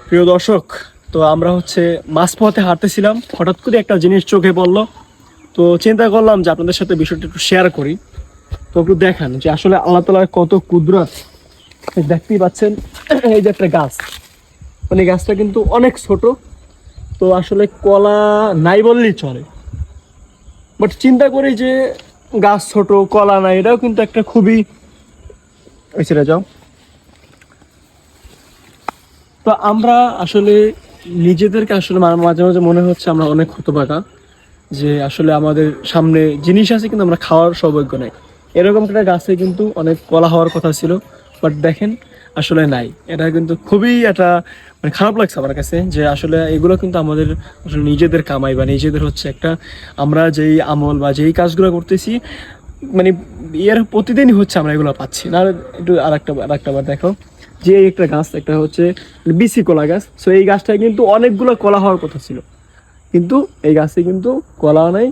প্রিয় দর্শক, তো আমরা হচ্ছে মাঝপথে হাঁটতেছিলাম, হঠাৎ করে একটা জিনিস চোখে পড়লো। তো চিন্তা করলাম যে আপনাদের সাথে বিষয়টা একটু শেয়ার করি। তো একটু দেখান যে আসলে আল্লাহ তাআলার কত কুদরত। দেখতেই পাচ্ছেন, এই যে একটা গাছ, মানে গাছটা কিন্তু অনেক ছোট। তো আসলে কলা নাই বললেই চলে, বাট চিন্তা করি যে গাছ ছোট, কলা নাই, এটাও কিন্তু একটা খুবই ছেড়ে যাও। তো আমরা আসলে নিজেদেরকে আসলে মাঝে মাঝে মনে হচ্ছে আমরা অনেক হতভাগা, যে আসলে আমাদের সামনে জিনিস আছে কিন্তু আমরা খাওয়ার সৌভাগ্য নেই। এরকম একটা গাছে কিন্তু অনেক কলা হওয়ার কথা ছিল, বাট দেখেন আসলে নাই। এটা কিন্তু খুবই একটা মানে খারাপ লাগছে আমার কাছে, যে আসলে এগুলো কিন্তু আমাদের আসলে নিজেদের কামাই বা নিজেদের হচ্ছে একটা, আমরা যেই আমল বা যেই কাজগুলো করতেছি মানে এর প্রতিদিনই হচ্ছে আমরা এগুলো পাচ্ছি না। একটু আরেকটা বার দেখো, যে এই একটা গাছ, একটা হচ্ছে বিসি কলা গাছ। সো এই গাছটায় কিন্তু অনেকগুলো কলা হওয়ার কথা ছিল, কিন্তু এই গাছে কিন্তু কলা নাই।